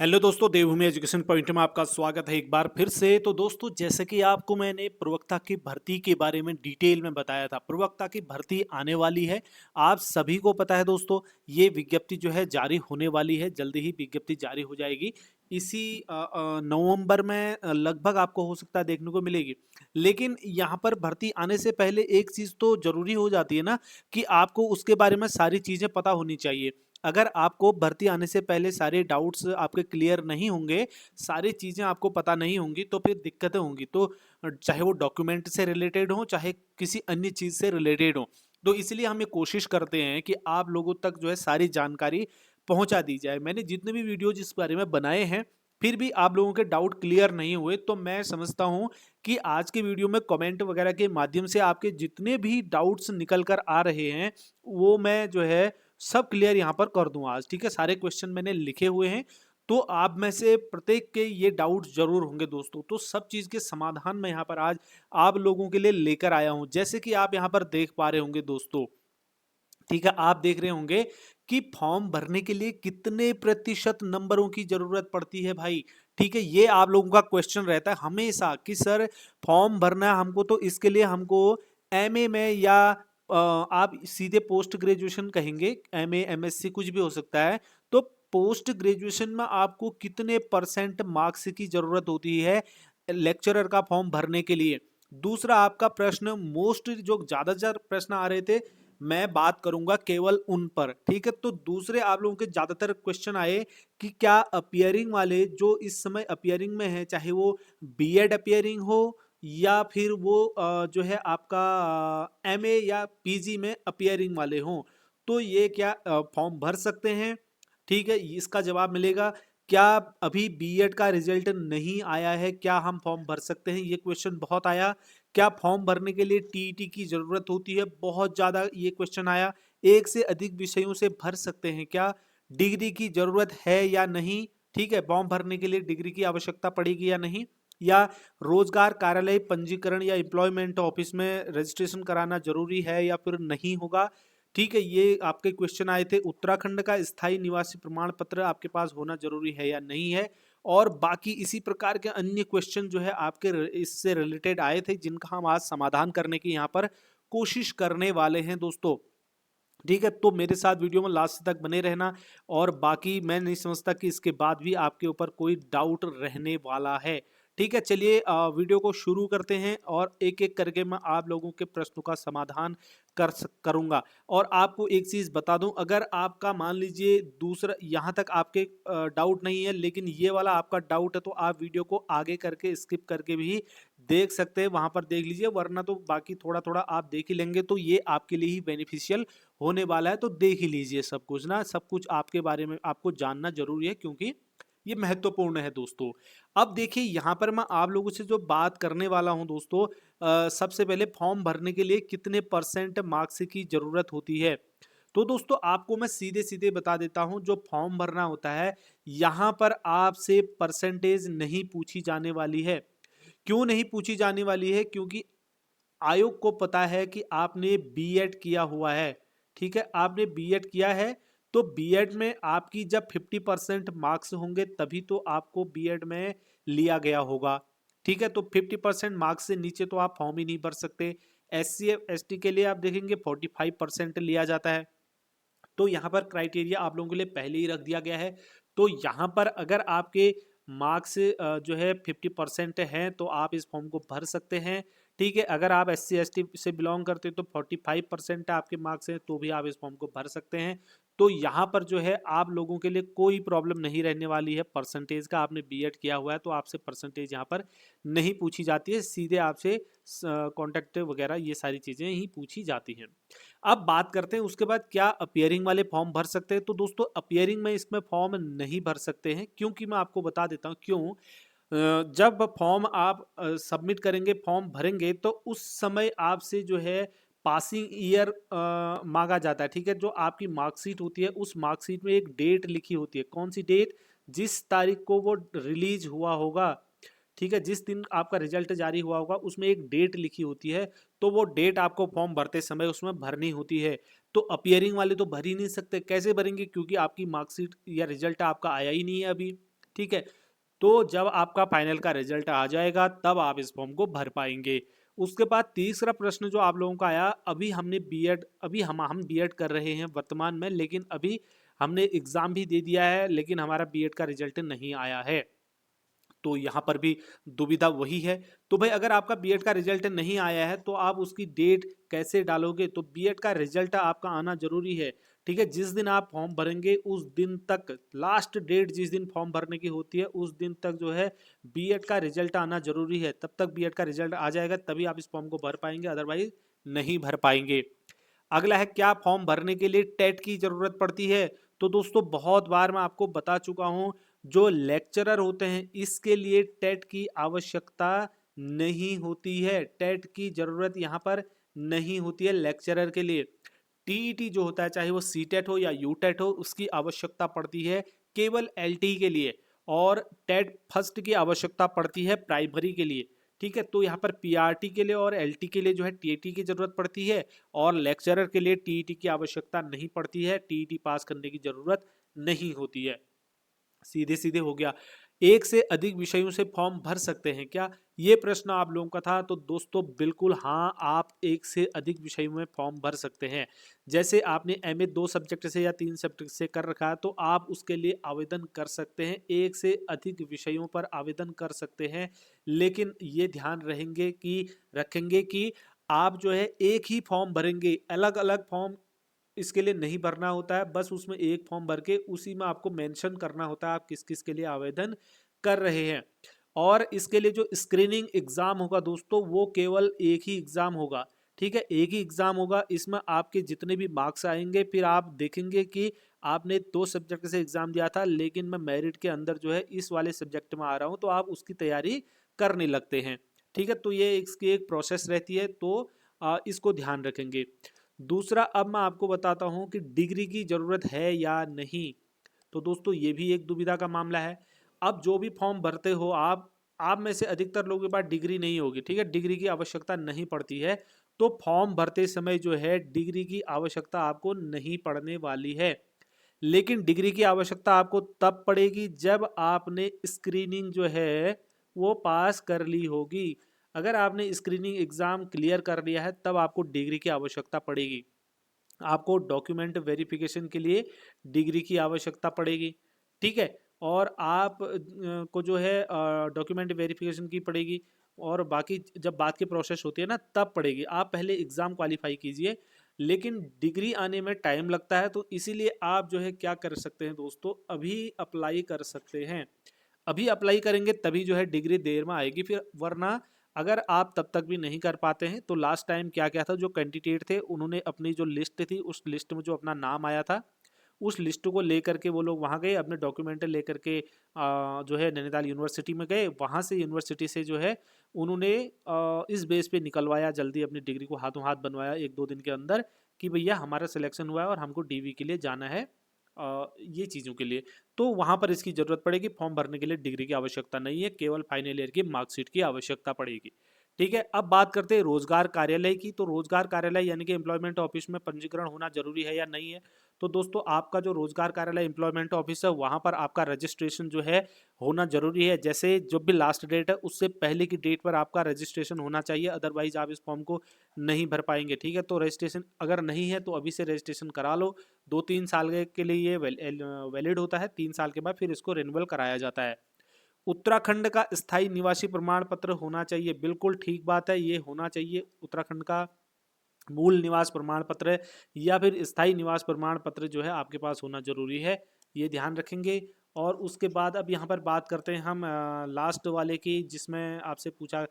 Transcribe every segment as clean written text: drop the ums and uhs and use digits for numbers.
Hello दोस्तों, देवभूमि education point में आपका स्वागत है एक बार फिर से। तो दोस्तों, जैसे कि आपको मैंने प्रवक्ता की भर्ती के बारे में डिटेल में बताया था, प्रवक्ता की भर्ती आने वाली है। आप सभी को पता है दोस्तों, ये विज्ञप्ति जो है जारी होने वाली है, जल्दी ही विज्ञप्ति जारी हो जाएगी। इसी नवंबर में लगभग आपको हो सकता है देखने को मिलेगी। लेकिन यहाँ पर भर्ती आने से पहले एक चीज़ तो जरूरी हो जाती है ना, कि आपको उसके बारे में सारी चीज़ें पता होनी चाहिए। अगर आपको भर्ती आने से पहले सारे डाउट्स आपके क्लियर नहीं होंगे, सारी चीज़ें आपको पता नहीं होंगी, तो फिर दिक्कतें होंगी। तो चाहे वो डॉक्यूमेंट से रिलेटेड हो, चाहे किसी अन्य चीज़ से रिलेटेड हो, तो इसलिए हम ये कोशिश करते हैं कि आप लोगों तक जो है सारी जानकारी पहुंचा दी जाए। मैंने जितने भी वीडियोज इस बारे में बनाए हैं, फिर भी आप लोगों के डाउट क्लियर नहीं हुए, तो मैं समझता हूं कि आज के वीडियो में कमेंट वगैरह के माध्यम से आपके जितने भी डाउट्स निकल कर आ रहे हैं, वो मैं जो है सब क्लियर यहाँ पर कर दूं आज। ठीक है, सारे क्वेश्चन मैंने लिखे हुए हैं, तो आप में से प्रत्येक के ये डाउट जरूर होंगे दोस्तों। तो सब चीज़ के समाधान मैं यहाँ पर आज आप लोगों के लिए लेकर आया हूँ। जैसे कि आप यहाँ पर देख पा रहे होंगे दोस्तों, ठीक है, आप देख रहे होंगे कि फॉर्म भरने के लिए कितने प्रतिशत नंबरों की जरूरत पड़ती है भाई। ठीक है, ये आप लोगों का क्वेश्चन रहता है हमेशा कि सर फॉर्म भरना है हमको, तो इसके लिए हमको एमए में या आप सीधे पोस्ट ग्रेजुएशन कहेंगे, एमए एमएससी कुछ भी हो सकता है। तो पोस्ट ग्रेजुएशन में आपको कितने परसेंट मार्क्स की जरूरत होती है लेक्चरर का फॉर्म भरने के लिए। दूसरा आपका प्रश्न, मोस्ट जो ज्यादातर प्रश्न आ रहे थे, मैं बात करूंगा केवल उन पर। ठीक है, तो दूसरे आप लोगों के ज्यादातर क्वेश्चन आए कि क्या अपियरिंग वाले जो इस समय अपियरिंग में है, चाहे वो बीएड अपियरिंग हो या फिर वो जो है आपका एमए या पीजी में अपियरिंग वाले हों, तो ये क्या फॉर्म भर सकते हैं। ठीक है, इसका जवाब मिलेगा। क्या अभी बीएड का रिजल्ट नहीं आया है, क्या हम फॉर्म भर सकते हैं, ये क्वेश्चन बहुत आया। क्या फॉर्म भरने के लिए टीईटी की जरूरत होती है, बहुत ज्यादा ये क्वेश्चन आया। एक से अधिक विषयों से भर सकते हैं क्या, डिग्री की जरूरत है या नहीं। ठीक है, फॉर्म भरने के लिए डिग्री की आवश्यकता पड़ेगी या नहीं, या रोजगार कार्यालय पंजीकरण या एम्प्लॉयमेंट ऑफिस में रजिस्ट्रेशन कराना जरूरी है या फिर नहीं होगा। ठीक है, ये आपके क्वेश्चन आए थे। उत्तराखंड का स्थायी निवासी प्रमाण पत्र आपके पास होना जरूरी है या नहीं है। और बाकी इसी प्रकार के अन्य क्वेश्चन जो है आपके इससे रिलेटेड आए थे, जिनका हम आज समाधान करने की यहाँ पर कोशिश करने वाले हैं दोस्तों। ठीक है, तो मेरे साथ वीडियो में लास्ट तक बने रहना। और बाकी मैं नहीं समझता कि इसके बाद भी आपके ऊपर कोई डाउट रहने वाला है। ठीक है, चलिए वीडियो को शुरू करते हैं और एक एक करके मैं आप लोगों के प्रश्नों का समाधान करूंगा। और आपको एक चीज बता दूं, अगर आपका मान लीजिए दूसरा यहाँ तक आपके डाउट नहीं है, लेकिन ये वाला आपका डाउट है, तो आप वीडियो को आगे करके स्किप करके भी देख सकते हैं, वहां पर देख लीजिए। वरना तो बाकी थोड़ा थोड़ा आप देख ही लेंगे, तो ये आपके लिए ही बेनिफिशियल होने वाला है। तो देख ही लीजिए सब कुछ ना, सब कुछ आपके बारे में आपको जानना जरूरी है, क्योंकि ये महत्वपूर्ण है दोस्तों। अब देखिए, यहाँ पर मैं आप लोगों से जो बात करने वाला हूँ दोस्तों, सबसे पहले फॉर्म भरने के लिए कितने परसेंट मार्क्स की जरूरत होती है। तो दोस्तों, आपको मैं सीधे सीधे बता देता हूँ, जो फॉर्म भरना होता है, यहाँ पर आपसे परसेंटेज नहीं पूछी जाने वाली है। क्यों नहीं पूछी जाने वाली है, क्योंकि आयोग को पता है कि आपने बीएड किया हुआ है। ठीक है, आपने बीएड किया है, तो बीएड में आपकी जब 50% मार्क्स होंगे, तभी तो आपको बीएड में लिया गया होगा। ठीक है, तो 50% मार्क्स से नीचे तो आप फॉर्म ही नहीं भर सकते। एससी एसटी के लिए आप देखेंगे 45% लिया जाता है। तो यहाँ पर क्राइटेरिया आप लोगों के लिए पहले ही रख दिया गया है। तो यहाँ पर अगर आपके मार्क्स जो है 50% हैं, तो आप इस फॉर्म को भर सकते हैं। ठीक है, अगर आप एस सी एस टी से बिलोंग करते हैं, तो 45% आपके मार्क्स हैं, तो भी आप इस फॉर्म को भर सकते हैं। तो यहाँ पर जो है आप लोगों के लिए कोई प्रॉब्लम नहीं रहने वाली है परसेंटेज का। आपने बीएड किया हुआ है, तो आपसे परसेंटेज यहाँ पर नहीं पूछी जाती है, सीधे आपसे कॉन्टैक्ट वगैरह ये सारी चीज़ें ही पूछी जाती हैं। अब बात करते हैं उसके बाद, क्या अपियरिंग वाले फॉर्म भर सकते हैं। तो दोस्तों, अपियरिंग में इसमें फॉर्म नहीं भर सकते हैं, क्योंकि मैं आपको बता देता हूँ क्यों। जब फॉर्म आप सबमिट करेंगे, फॉर्म भरेंगे, तो उस समय आपसे जो है पासिंग ईयर मांगा जाता है। ठीक है, जो आपकी मार्कशीट होती है, उस मार्कशीट में एक डेट लिखी होती है। कौन सी डेट? जिस तारीख को वो रिलीज हुआ होगा। ठीक है, जिस दिन आपका रिजल्ट जारी हुआ होगा, उसमें एक डेट लिखी होती है। तो वो डेट आपको फॉर्म भरते समय उसमें भरनी होती है। तो अपियरिंग वाले तो भर ही नहीं सकते। कैसे भरेंगे? क्योंकि आपकी मार्कशीट या रिजल्ट आपका आया ही नहीं है अभी। ठीक है। तो जब आपका फाइनल का रिजल्ट आ जाएगा तब आप इस फॉर्म को भर पाएंगे। उसके बाद तीसरा प्रश्न जो आप लोगों का आया, अभी हमने बीएड, अभी हम बीएड कर रहे हैं वर्तमान में, लेकिन अभी हमने एग्जाम भी दे दिया है लेकिन हमारा बीएड का रिजल्ट नहीं आया है। तो यहाँ पर भी दुविधा वही है। तो भाई अगर आपका बीएड का रिजल्ट नहीं आया है तो आप उसकी डेट कैसे डालोगे? तो बीएड का रिजल्ट आपका आना जरूरी है। ठीक है, जिस दिन आप फॉर्म भरेंगे उस दिन तक, लास्ट डेट जिस दिन फॉर्म भरने की होती है उस दिन तक जो है बीएड का रिजल्ट आना जरूरी है। तब तक बीएड का रिजल्ट आ जाएगा तभी आप इस फॉर्म को भर पाएंगे, अदरवाइज नहीं भर पाएंगे। अगला है, क्या फॉर्म भरने के लिए टेट की जरूरत पड़ती है? तो दोस्तों बहुत बार मैं आपको बता चुका हूं, जो लेक्चरर होते हैं इसके लिए टेट की आवश्यकता नहीं होती है। टेट की जरूरत यहाँ पर नहीं होती है लेक्चरर के लिए। टीईटी जो होता है, चाहे वो सीटेट हो या यूटेट हो, उसकी आवश्यकता पड़ती है केवल एलटी के लिए, और टेट फर्स्ट की आवश्यकता पड़ती है प्राइमरी के लिए। ठीक है, तो यहाँ पर पीआरटी के लिए और एलटी के लिए जो है टीईटी की जरूरत पड़ती है, और लेक्चरर के लिए टीईटी की आवश्यकता नहीं पड़ती है, टीईटी पास करने की जरूरत नहीं होती है। सीधे सीधे हो गया। एक से अधिक विषयों से फॉर्म भर सकते हैं क्या, ये प्रश्न आप लोगों का था। तो दोस्तों बिल्कुल हाँ, आप एक से अधिक विषयों में फॉर्म भर सकते हैं। जैसे आपने एमए 2 सब्जेक्ट से या 3 सब्जेक्ट से कर रखा है तो आप उसके लिए आवेदन कर सकते हैं, एक से अधिक विषयों पर आवेदन कर सकते हैं। लेकिन ये ध्यान रखेंगे कि आप जो है एक ही फॉर्म भरेंगे, अलग अलग फॉर्म इसके लिए नहीं भरना होता है। बस उसमें एक फॉर्म भर के उसी में आपको मेंशन करना होता है आप किस किस के लिए आवेदन कर रहे हैं। और इसके लिए जो स्क्रीनिंग एग्जाम होगा दोस्तों, वो केवल एक ही एग्जाम होगा। ठीक है, एक ही एग्जाम होगा, इसमें आपके जितने भी मार्क्स आएंगे, फिर आप देखेंगे कि आपने 2 सब्जेक्ट से एग्जाम दिया था लेकिन मैं मेरिट के अंदर जो है इस वाले सब्जेक्ट में आ रहा हूँ, तो आप उसकी तैयारी करने लगते हैं। ठीक है, तो ये इसकी एक प्रोसेस रहती है, तो इसको ध्यान रखेंगे। दूसरा, अब मैं आपको बताता हूं कि डिग्री की जरूरत है या नहीं। तो दोस्तों ये भी एक दुविधा का मामला है। अब जो भी फॉर्म भरते हो आप में से अधिकतर लोगों के पास डिग्री नहीं होगी। ठीक है, डिग्री की आवश्यकता नहीं पड़ती है, तो फॉर्म भरते समय जो है डिग्री की आवश्यकता आपको नहीं पड़ने वाली है। लेकिन डिग्री की आवश्यकता आपको तब पड़ेगी जब आपने स्क्रीनिंग जो है वो पास कर ली होगी। अगर आपने स्क्रीनिंग एग्जाम क्लियर कर लिया है तब आपको डिग्री की आवश्यकता पड़ेगी। आपको डॉक्यूमेंट वेरिफिकेशन के लिए डिग्री की आवश्यकता पड़ेगी। ठीक है, और आप को जो है डॉक्यूमेंट वेरिफिकेशन की पड़ेगी, और बाकी जब बात की प्रोसेस होती है ना तब पड़ेगी। आप पहले एग्ज़ाम क्वालिफाई कीजिए, लेकिन डिग्री आने में टाइम लगता है, तो इसीलिए आप जो है क्या कर सकते हैं दोस्तों, अभी अप्लाई कर सकते हैं। अभी अप्लाई करेंगे तभी जो है डिग्री देर में आएगी फिर, वरना अगर आप तब तक भी नहीं कर पाते हैं तो लास्ट टाइम क्या क्या था, जो कैंडिडेट थे उन्होंने अपनी जो लिस्ट थी उस लिस्ट में जो अपना नाम आया था उस लिस्ट को लेकर के वो लोग वहाँ गए, अपने डॉक्यूमेंट लेकर के जो है नैनीताल यूनिवर्सिटी में गए। वहाँ से यूनिवर्सिटी से जो है उन्होंने इस बेस पे निकलवाया, जल्दी अपनी डिग्री को हाथों हाथ बनवाया 1-2 दिन के अंदर, कि भैया हमारा सिलेक्शन हुआ है और हमको डीवी के लिए जाना है, ये चीज़ों के लिए। तो वहाँ पर इसकी ज़रूरत पड़ेगी। फॉर्म भरने के लिए डिग्री की आवश्यकता नहीं है, केवल फाइनल ईयर की मार्कशीट की आवश्यकता पड़ेगी। ठीक है, अब बात करते हैं रोजगार कार्यालय की। तो रोजगार कार्यालय यानी कि एम्प्लॉयमेंट ऑफिस में पंजीकरण होना जरूरी है या नहीं है? तो दोस्तों आपका जो रोजगार कार्यालय एम्प्लॉयमेंट ऑफिस है वहाँ पर आपका रजिस्ट्रेशन जो है होना जरूरी है। जैसे जो भी लास्ट डेट है उससे पहले की डेट पर आपका रजिस्ट्रेशन होना चाहिए, अदरवाइज आप इस फॉर्म को नहीं भर पाएंगे। ठीक है, तो रजिस्ट्रेशन अगर नहीं है तो अभी से रजिस्ट्रेशन करा लो। 2-3 साल के लिए ये वैलिड होता है, 3 साल के बाद फिर इसको रिन्यूअल कराया जाता है। उत्तराखंड का स्थायी निवासी प्रमाण पत्र होना चाहिए, बिल्कुल ठीक बात है, ये होना चाहिए। उत्तराखंड का मूल निवास प्रमाण पत्र या फिर स्थायी निवास प्रमाण पत्र जो है आपके पास होना जरूरी है, ये ध्यान रखेंगे। और उसके बाद अब यहाँ पर बात करते हैं हम लास्ट वाले की, जिसमें आपसे पूछा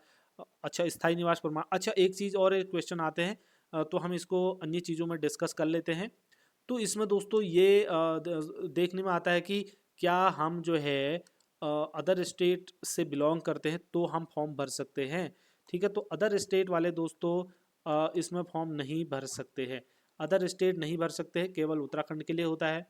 अच्छा स्थायी निवास प्रमाण। अच्छा एक चीज़ और, एक क्वेश्चन आते हैं, तो हम इसको अन्य चीज़ों में डिस्कस कर लेते हैं। तो इसमें दोस्तों ये देखने में आता है कि क्या हम जो है अदर स्टेट से बिलोंग करते हैं तो हम फॉर्म भर सकते हैं। ठीक है, तो अदर स्टेट वाले दोस्तों इसमें फॉर्म नहीं भर सकते हैं। अदर स्टेट नहीं भर सकते हैं, केवल उत्तराखंड के लिए होता है।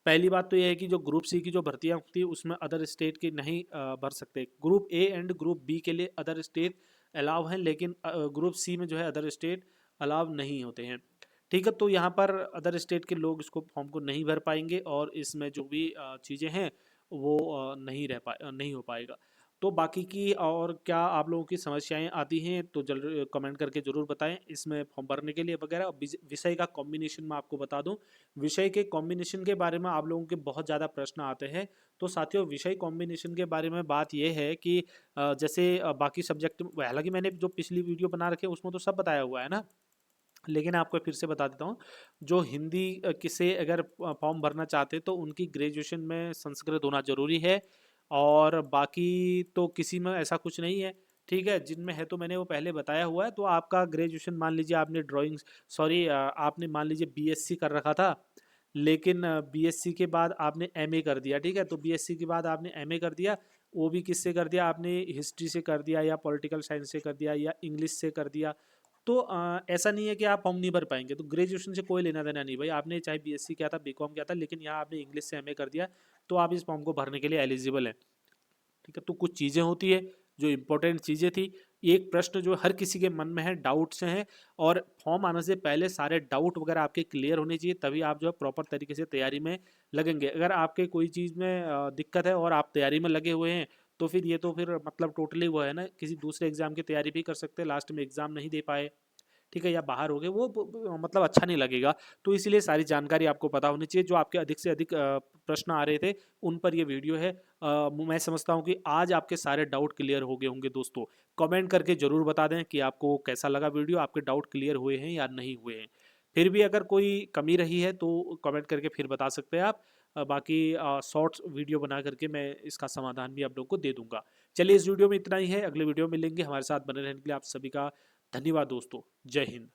पहली बात तो यह है कि जो ग्रुप सी की जो भर्तियां होती है उसमें अदर स्टेट के नहीं भर सकते। Group A and group B के लिए अदर स्टेट अलाउ हैं, लेकिन ग्रुप सी में जो है अदर स्टेट अलाउ नहीं होते हैं। ठीक है, तो यहाँ पर अदर स्टेट के लोग इसको फॉर्म को नहीं भर पाएंगे, और इसमें जो भी चीज़ें हैं वो नहीं हो पाएगा। तो बाकी की और क्या आप लोगों की समस्याएं आती हैं तो जरूर कमेंट करके ज़रूर बताएं इसमें फॉर्म भरने के लिए वगैरह। विषय का कॉम्बिनेशन मैं आपको बता दूं, विषय के कॉम्बिनेशन के बारे में आप लोगों के बहुत ज़्यादा प्रश्न आते हैं। तो साथियों, विषय कॉम्बिनेशन के बारे में बात यह है कि जैसे बाकी सब्जेक्ट, हालांकि मैंने जो पिछली वीडियो बना रखे उसमें तो सब बताया हुआ है ना, लेकिन आपको फिर से बता देता हूँ। जो हिंदी किसे अगर फॉर्म भरना चाहते हैं तो उनकी ग्रेजुएशन में संस्कृत होना जरूरी है, और बाकी तो किसी में ऐसा कुछ नहीं है। ठीक है, जिनमें है तो मैंने वो पहले बताया हुआ है। तो आपका ग्रेजुएशन, मान लीजिए आपने ड्राइंग, सॉरी, आपने मान लीजिए बीएससी कर रखा था, लेकिन बीएससी के बाद आपने एमए कर दिया। ठीक है, तो बीएससी के बाद आपने एमए कर दिया, वो भी किससे कर दिया, आपने हिस्ट्री से कर दिया या पॉलिटिकल साइंस से कर दिया या इंग्लिश से कर दिया। तो ऐसा नहीं है कि आप फॉर्म नहीं भर पाएंगे। तो ग्रेजुएशन से कोई लेना देना नहीं भाई, आपने चाहे बीएससी किया था, बीकॉम किया था, लेकिन यहाँ आपने इंग्लिश से एमए कर दिया, तो आप इस फॉर्म को भरने के लिए एलिजिबल हैं। ठीक है, तो कुछ चीज़ें होती है जो इंपॉर्टेंट चीज़ें थी। एक प्रश्न जो हर किसी के मन में है, डाउट से हैं, और फॉर्म आने से पहले सारे डाउट वगैरह आपके क्लियर होने चाहिए, तभी आप जो है प्रॉपर तरीके से तैयारी में लगेंगे। अगर आपके कोई चीज़ में दिक्कत है और आप तैयारी में लगे हुए हैं, तो फिर ये तो फिर मतलब टोटली वो है ना, किसी दूसरे एग्जाम की तैयारी भी कर सकते हैं, लास्ट में एग्जाम नहीं दे पाए, ठीक है, या बाहर हो गए, वो मतलब अच्छा नहीं लगेगा। तो इसीलिए सारी जानकारी आपको पता होनी चाहिए। जो आपके अधिक से अधिक प्रश्न आ रहे थे उन पर ये वीडियो है। मैं समझता हूँ कि आज आपके सारे डाउट क्लियर हो गए होंगे दोस्तों। कमेंट करके ज़रूर बता दें कि आपको कैसा लगा वीडियो, आपके डाउट क्लियर हुए हैं या नहीं हुए हैं। फिर भी अगर कोई कमी रही है तो कमेंट करके फिर बता सकते हैं आप। बाकी शॉर्ट्स वीडियो बना करके मैं इसका समाधान भी आप लोगों को दे दूंगा। चलिए, इस वीडियो में इतना ही है, अगले वीडियो में मिलेंगे। हमारे साथ बने रहने के लिए आप सभी का धन्यवाद दोस्तों। जय हिंद।